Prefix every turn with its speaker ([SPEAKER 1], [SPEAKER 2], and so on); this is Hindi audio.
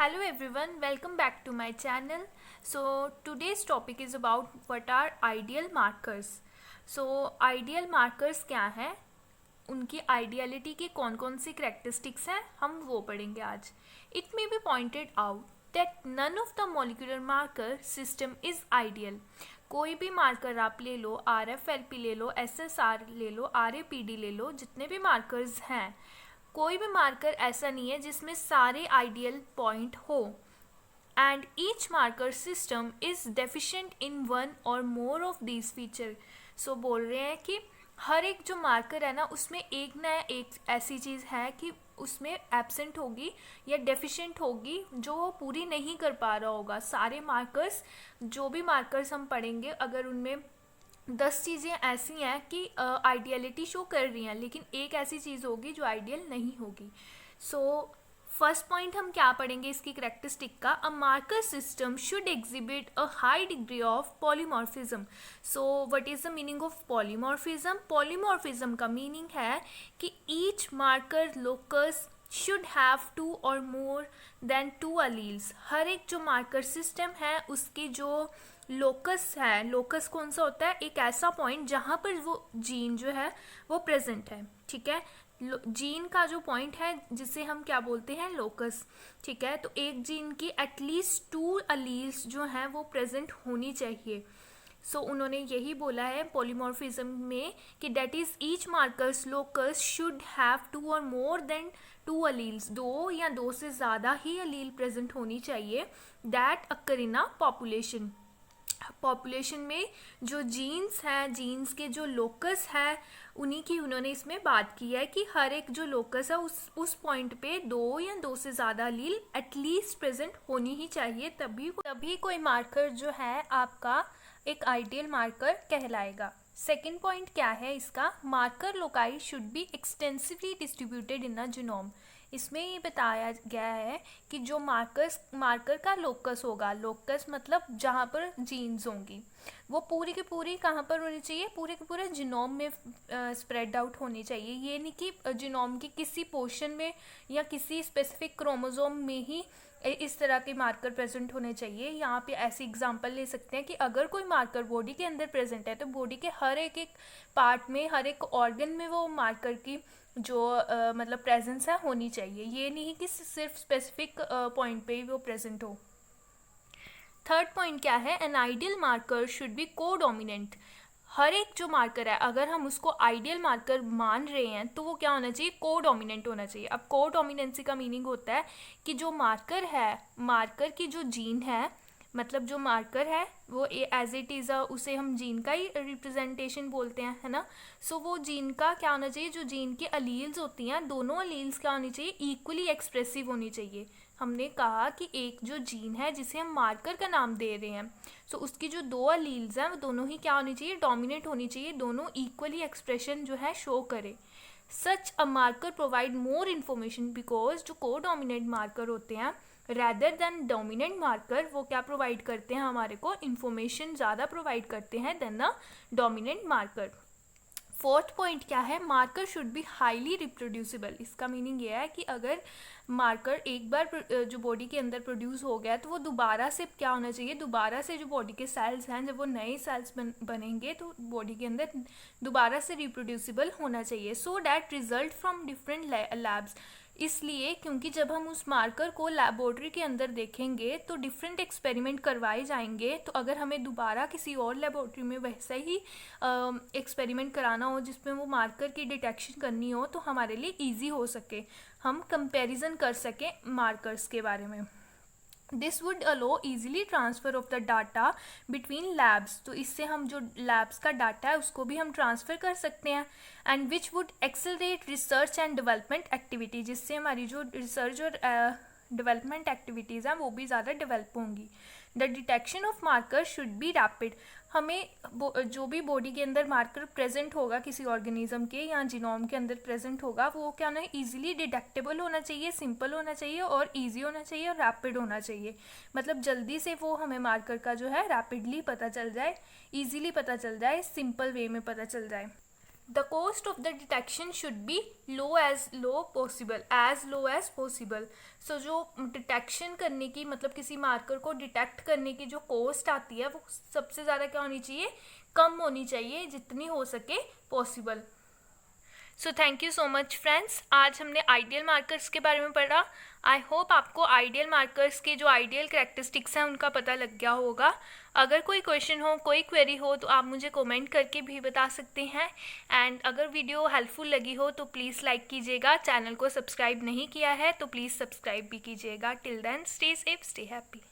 [SPEAKER 1] Hello everyone, welcome back to my channel. So today's topic is about what are ideal markers. So ideal markers क्या हैं, उनकी आइडियलिटी के कौन कौन सी करेक्टरिस्टिक्स हैं, हम वो पढ़ेंगे आज. It may be pointed out that none of the molecular marker system is ideal. कोई भी मार्कर आप ले लो, RFLP ले लो, SSR ले लो, RAPD ले लो, जितने भी मार्कर्स हैं, कोई भी मार्कर ऐसा नहीं है जिसमें सारे आइडियल पॉइंट हो. And each marker system is deficient in one और मोर ऑफ दीज फीचर. सो बोल रहे हैं कि हर एक जो मार्कर है ना, उसमें एक ना एक ऐसी चीज़ है कि उसमें एब्सेंट होगी या डेफिशिएंट होगी, जो वो पूरी नहीं कर पा रहा होगा. सारे मार्कर्स, जो भी मार्कर्स हम पढ़ेंगे, अगर उनमें 10 चीज़ें ऐसी हैं कि आइडियलिटी शो कर रही हैं, लेकिन एक ऐसी चीज़ होगी जो आइडियल नहीं होगी. सो फर्स्ट पॉइंट हम क्या पढ़ेंगे इसकी करेक्टरिस्टिक का. A marker system should exhibit a high degree of polymorphism. So what is the meaning of polymorphism? Polymorphism का मीनिंग है कि each marker locus should have 2 और मोर देन 2 अलील्स. हर एक जो मार्कर सिस्टम है उसकी जो लोकस है, लोकस कौन सा होता है? एक ऐसा पॉइंट जहाँ पर वो जीन जो है वो प्रेजेंट है. ठीक है, जीन का जो पॉइंट है जिसे हम क्या बोलते हैं? लोकस. ठीक है, तो एक जीन की एटलीस्ट 2 अलील्स जो हैं वो प्रेजेंट होनी चाहिए. सो उन्होंने यही बोला है पॉलीमॉर्फिज्म में कि that is each markers locus should have 2 और मोर देन 2 अलील्स. 2 या 2 से ज़्यादा ही अलील प्रेजेंट होनी चाहिए. That occur in a population. Population में जो जीन्स हैं, जीन्स के जो लोकस है, उन्हीं की उन्होंने इसमें बात की है कि हर एक जो लोकस है उस पॉइंट पे 2 या 2 से ज़्यादा लील एटलीस्ट प्रेजेंट होनी ही चाहिए, तभी कोई मार्कर जो है आपका एक आइडियल मार्कर कहलाएगा. सेकेंड पॉइंट क्या है इसका? Marker loci should be extensively distributed in a genome. इसमें ये बताया गया है कि जो मार्कर का लोकस होगा, लोकस मतलब जहाँ पर जीन्स होंगी, वो पूरी की पूरी कहाँ पर होनी चाहिए? पूरे के पूरे जीनोम में स्प्रेड आउट होनी चाहिए. ये नहीं कि जीनोम की किसी पोर्शन में या किसी स्पेसिफिक क्रोमोसोम में ही इस तरह के मार्कर प्रेजेंट होने चाहिए. यहाँ पे ऐसी एग्जांपल ले सकते हैं कि अगर कोई मार्कर बॉडी के अंदर प्रेजेंट है तो बॉडी के हर एक पार्ट में, हर एक ऑर्गन में वो मार्कर की जो मतलब प्रेजेंस है होनी चाहिए. ये नहीं कि सिर्फ स्पेसिफिक पॉइंट पे ही वो प्रेजेंट हो. थर्ड पॉइंट क्या है? An ideal marker should B को डोमिनेंट. हर एक जो मार्कर है, अगर हम उसको आइडियल मार्कर मान रहे हैं तो वो क्या होना चाहिए? को डोमिनेंट होना चाहिए. अब को डोमिनेंसी का मीनिंग होता है कि जो मार्कर है, मार्कर की जो जीन है, मतलब जो मार्कर है वो एज इट इज़ उसे हम जीन का ही रिप्रेजेंटेशन बोलते हैं, है ना. सो वो जीन का क्या होना चाहिए? जो जीन की अलील्स होती हैं, दोनों अलील्स क्या होनी चाहिए? इक्वली एक्सप्रेसिव होनी चाहिए. हमने कहा कि एक जो जीन है जिसे हम मार्कर का नाम दे रहे हैं, सो उसकी जो 2 अलील्स हैं वो दोनों ही क्या होनी चाहिए? डोमिनेट होनी चाहिए. दोनों इक्वली एक्सप्रेशन जो है शो करे. Such a marker provide more information because जो को डोमिनेंट मार्कर होते हैं रैदर देन डोमिनेंट मार्कर, वो क्या प्रोवाइड करते हैं? हमारे को इन्फॉर्मेशन ज़्यादा प्रोवाइड करते हैं than a dominant marker. Fourth point क्या है? Marker should be highly reproducible. इसका मीनिंग ये है कि अगर मार्कर एक बार जो बॉडी के अंदर प्रोड्यूस हो गया तो वो दोबारा से क्या होना चाहिए? दोबारा से जो बॉडी के सेल्स हैं, जब वो नए सेल्स बनेंगे तो बॉडी के अंदर दोबारा से रिप्रोड्यूसिबल होना चाहिए. So that result from different labs. इसलिए क्योंकि जब हम उस मार्कर को लैबोरेटरी के अंदर देखेंगे तो डिफरेंट एक्सपेरिमेंट करवाए जाएंगे. तो अगर हमें दोबारा किसी और लैबोरेटरी में वैसा ही एक्सपेरिमेंट कराना हो जिसमें वो मार्कर की डिटेक्शन करनी हो, तो हमारे लिए इजी हो सके, हम कंपैरिजन कर सकें मार्कर्स के बारे में. This would allow easily transfer of the data between labs. तो इससे हम जो लैब्स का डाटा है उसको भी हम ट्रांसफ़र कर सकते हैं. And which would accelerate research and development activity. जिससे हमारी जो रिसर्च और डेवलपमेंट एक्टिविटीज़ हैं वो भी ज़्यादा डेवलप होंगी. The detection of marker should B rapid. हमें जो भी बॉडी के अंदर मार्कर प्रेजेंट होगा किसी ऑर्गेनिज्म के या जीनोम के अंदर प्रेजेंट होगा, वो क्या ना ईजिली डिटेक्टेबल होना चाहिए, सिंपल होना चाहिए और ईजी होना चाहिए और रैपिड होना चाहिए. मतलब जल्दी से वो हमें मार्कर का जो है रैपिडली पता चल जाए, ईजिली पता चल जाए, सिंपल वे में पता चल जाए. The cost of the detection should be as low possible. So जो डिटेक्शन करने की मतलब किसी मार्कर को डिटेक्ट करने की जो कॉस्ट आती है वो सबसे ज़्यादा क्या होनी चाहिए, कम होनी चाहिए, जितनी हो सके possible. So thank you so much friends, आज हमने आइडियल मार्कर्स के बारे में पढ़ा। आई होप आपको आइडियल मार्कर्स के जो आइडियल कैरेक्टरिस्टिक्स हैं उनका पता लग गया होगा। अगर कोई क्वेश्चन हो, कोई क्वेरी हो तो आप मुझे कमेंट करके भी बता सकते हैं। एंड अगर वीडियो हेल्पफुल लगी हो तो प्लीज़ लाइक कीजिएगा। चैनल को सब्सक्राइब नहीं किया है तो प्लीज़ सब्सक्राइब भी कीजिएगा। Till then stay safe, stay happy.